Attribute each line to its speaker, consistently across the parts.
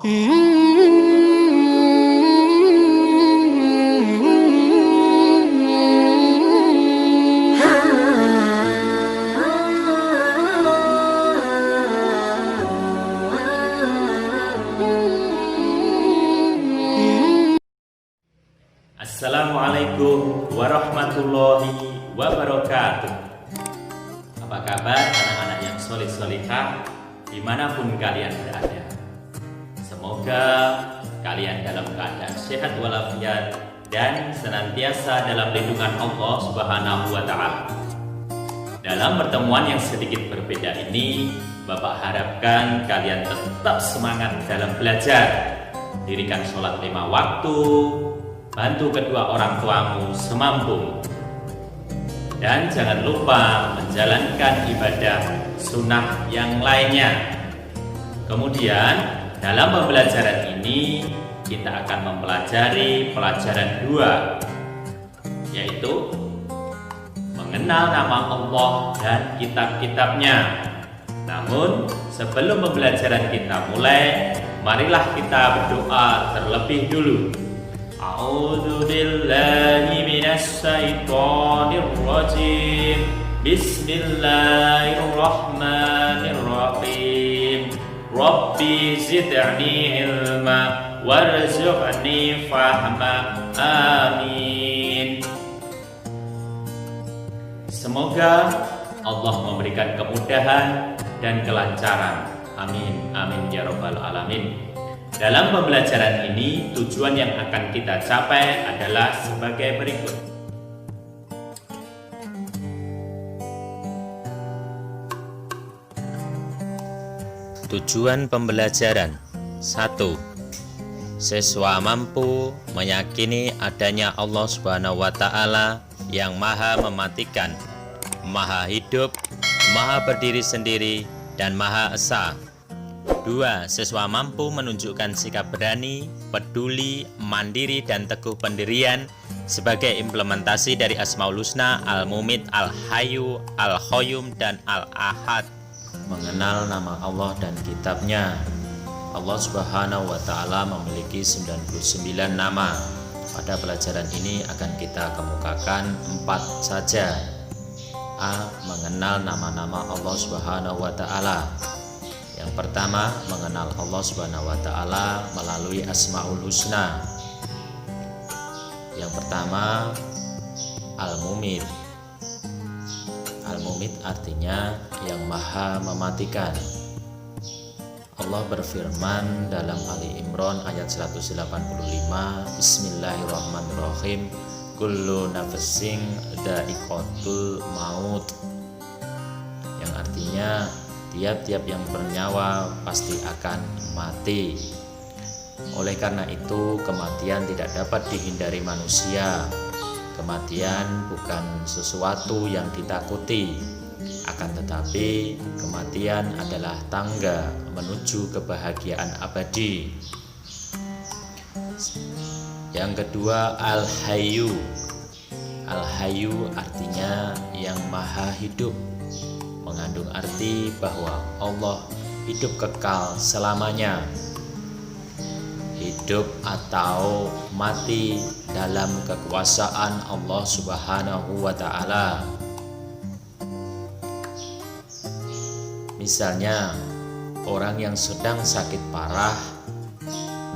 Speaker 1: Assalamualaikum warahmatullahi wabarakatuh. Apa kabar anak-anak yang soleh-solehah dimanapun kalian berada? Semoga kalian dalam keadaan sehat walafiat dan senantiasa dalam lindungan Allah Subhanahu wa Ta'ala. Dalam pertemuan yang sedikit berbeda ini, Bapak harapkan kalian tetap semangat dalam belajar. Dirikan sholat 5 waktu, bantu kedua orang tuamu semampu, dan jangan lupa menjalankan ibadah sunnah yang lainnya. Kemudian dalam pembelajaran ini kita akan mempelajari pelajaran 2, yaitu mengenal nama Allah dan kitab-kitabnya. Namun sebelum pembelajaran kita mulai, marilah kita berdoa terlebih dulu. A'udzu billahi minasy syaithanir rajim. Bismillahirrahmanirrahim. Rabbi zidni ilma warzuqni fahma. Amin. Semoga Allah memberikan kemudahan dan kelancaran. Amin, amin ya rabbal alamin. Dalam pembelajaran ini, tujuan yang akan kita capai adalah sebagai berikut.
Speaker 2: Tujuan pembelajaran 1. Siswa mampu meyakini adanya Allah Subhanahu wa Ta'ala yang maha mematikan, maha hidup, maha berdiri sendiri, dan maha esa. 2. Siswa mampu menunjukkan sikap berani, peduli, mandiri, dan teguh pendirian sebagai implementasi dari Asmaul Husna, Al-Mumit, Al-Hayyu, Al-Qayyum, dan Al-Ahad. Mengenal nama Allah dan kitabnya. Allah Subhanahu wa Ta'ala memiliki 99 nama. Pada pelajaran ini akan kita kemukakan 4 saja. A. Mengenal nama-nama Allah Subhanahu wa Ta'ala. Yang pertama, mengenal Allah Subhanahu wa Ta'ala melalui Asmaul Husna. Yang pertama, Al-Mumit. Al-Mumit artinya yang maha mematikan. Allah berfirman dalam Ali Imran ayat 185, Bismillahirrahmanirrahim, Kullu nafsin dha'iqatul maut. Yang artinya tiap-tiap yang bernyawa pasti akan mati. Oleh karena itu, kematian tidak dapat dihindari manusia. Kematian bukan sesuatu yang ditakuti. Akan tetapi, kematian adalah tangga menuju kebahagiaan abadi. Yang kedua, Al-Hayyu. Al-Hayyu artinya yang maha hidup, mengandung arti bahwa Allah hidup kekal selamanya. Hidup atau mati dalam kekuasaan Allah Subhanahu wa Ta'ala. Misalnya, orang yang sedang sakit parah,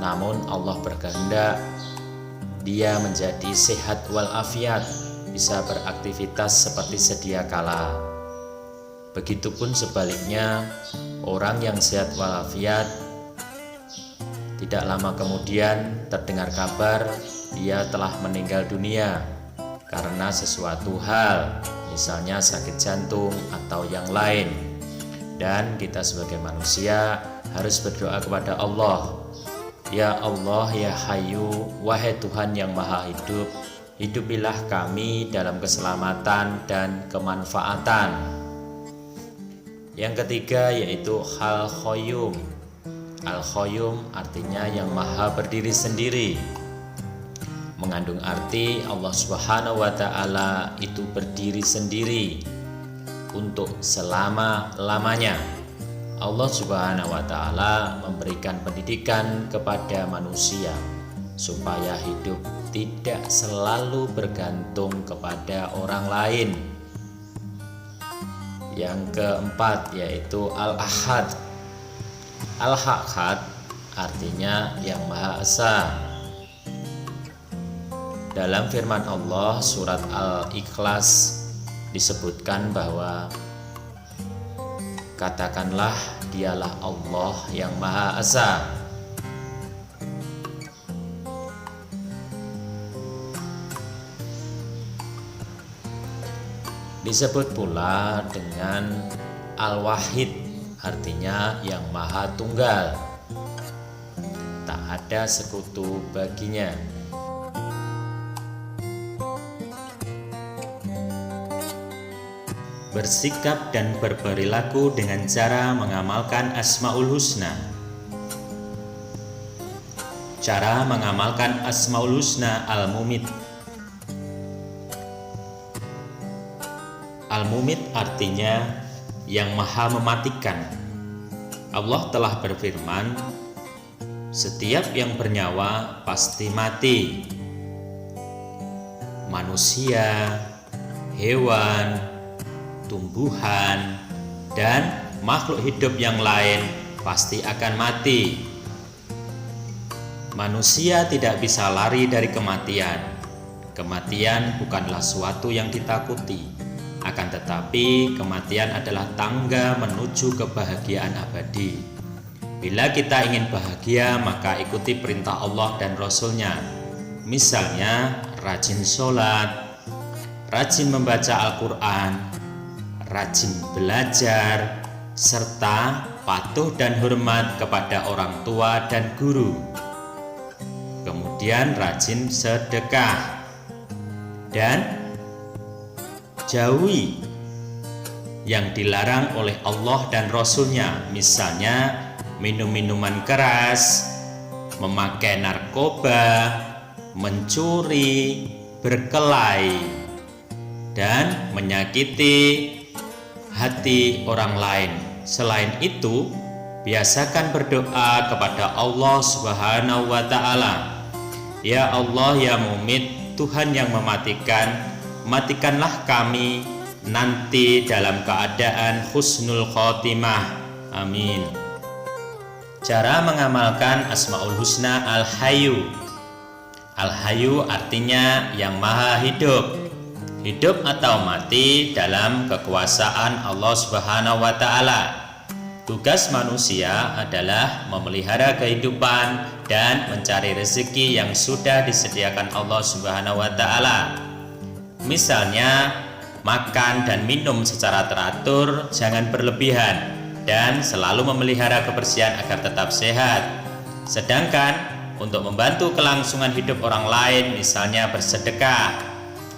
Speaker 2: namun Allah berkehendak dia menjadi sehat walafiat, bisa beraktivitas seperti sedia kala. Begitupun sebaliknya, orang yang sehat walafiat, tidak lama kemudian terdengar kabar dia telah meninggal dunia karena sesuatu hal, misalnya sakit jantung atau yang lain. Dan kita sebagai manusia harus berdoa kepada Allah. Ya Allah, ya Hayyu, wahai Tuhan yang maha hidup, hidupilah kami dalam keselamatan dan kemanfaatan. Yang ketiga yaitu Al-Qayyum. Al-Qayyum artinya yang maha berdiri sendiri, mengandung arti Allah Subhanahu wa Ta'ala itu berdiri sendiri untuk selama-lamanya. Allah Subhanahu wa Ta'ala memberikan pendidikan kepada manusia supaya hidup tidak selalu bergantung kepada orang lain. Yang keempat yaitu Al-Ahad. Al-Ahad artinya yang Maha Esa. Dalam firman Allah surat Al-Ikhlas disebutkan bahwa katakanlah dialah Allah yang Maha Esa. Disebut pula dengan Al-Wahid, artinya yang Maha Tunggal, tak ada sekutu baginya. Bersikap dan berperilaku dengan cara mengamalkan Asmaul Husna. Cara mengamalkan Asmaul Husna Al-Mumit. Al-Mumit artinya yang Maha Mematikan. Allah telah berfirman, setiap yang bernyawa pasti mati. Manusia, hewan, tumbuhan, dan makhluk hidup yang lain pasti akan mati. Manusia tidak bisa lari dari kematian. Kematian bukanlah suatu yang ditakuti, akan tetapi kematian adalah tangga menuju kebahagiaan abadi. Bila kita ingin bahagia, maka ikuti perintah Allah dan Rasul-Nya. Misalnya, rajin sholat, rajin membaca Al-Quran, rajin belajar, serta patuh dan hormat kepada orang tua dan guru. Kemudian rajin sedekah dan jauhi yang dilarang oleh Allah dan Rasul-Nya, misalnya minum-minuman keras, memakai narkoba, mencuri, berkelahi, dan menyakiti hati orang lain. Selain itu, biasakan berdoa kepada Allah Subhanahu wa Ta'ala. Ya Allah, ya Mumit, Tuhan yang mematikan, matikanlah kami nanti dalam keadaan husnul khotimah. Amin. Cara mengamalkan Asmaul Husna Al-Hayyu. Al-Hayyu artinya yang Maha Hidup. Hidup atau mati dalam kekuasaan Allah Subhanahu wa Ta'ala. Tugas manusia adalah memelihara kehidupan dan mencari rezeki yang sudah disediakan Allah Subhanahu wa Ta'ala. Misalnya, makan dan minum secara teratur, jangan berlebihan, dan selalu memelihara kebersihan agar tetap sehat. Sedangkan untuk membantu kelangsungan hidup orang lain, misalnya bersedekah,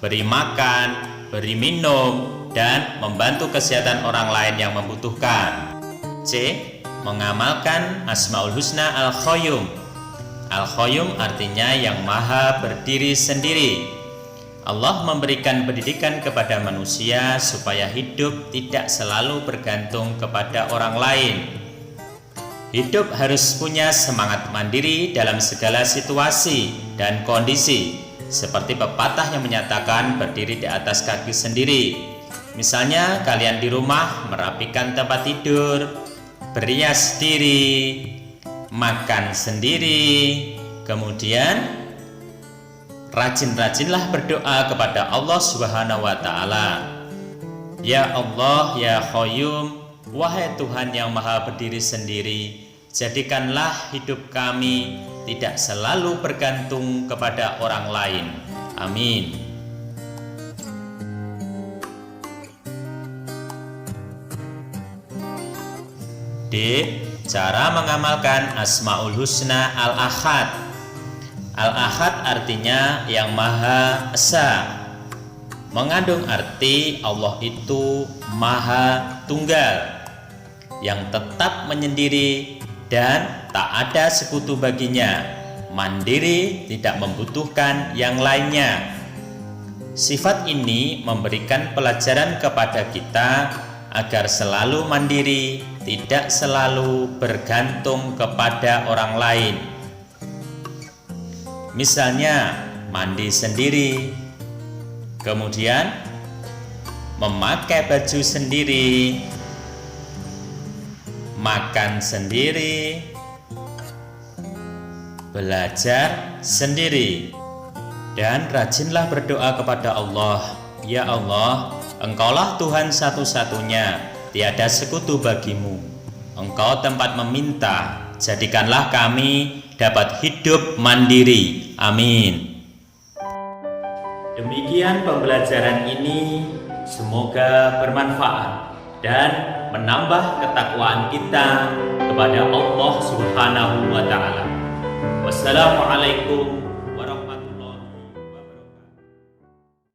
Speaker 2: beri makan, beri minum, dan membantu kesehatan orang lain yang membutuhkan. C. Mengamalkan Asmaul Husna Al-Qayyum. Al-Qayyum artinya yang Maha Berdiri Sendiri. Allah memberikan pendidikan kepada manusia supaya hidup tidak selalu bergantung kepada orang lain. Hidup harus punya semangat mandiri dalam segala situasi dan kondisi, seperti pepatah yang menyatakan berdiri di atas kaki sendiri. Misalnya kalian di rumah merapikan tempat tidur, berias diri, makan sendiri, kemudian rajin-rajinlah berdoa kepada Allah Subhanahu wa Ta'ala. Ya Allah, ya Qayyum, wahai Tuhan yang Maha Berdiri Sendiri, jadikanlah hidup kami tidak selalu bergantung kepada orang lain. Amin. D. Cara mengamalkan Asmaul Husna Al-Ahad. Al-Ahad artinya yang Maha Esa, mengandung arti Allah itu Maha Tunggal, yang tetap menyendiri dan tak ada sekutu baginya, mandiri, tidak membutuhkan yang lainnya. Sifat ini memberikan pelajaran kepada kita agar selalu mandiri tidak selalu bergantung kepada orang lain. Misalnya mandi sendiri, kemudian memakai baju sendiri, makan sendiri, belajar sendiri. Dan rajinlah berdoa kepada Allah. Ya Allah, Engkaulah Tuhan satu-satunya, tiada sekutu bagimu. Engkau tempat meminta, jadikanlah kami dapat hidup mandiri. Amin.
Speaker 1: Demikian pembelajaran ini, semoga bermanfaat dan menambah ketakwaan kita kepada Allah Subhanahu wa Ta'ala. Wassalamualaikum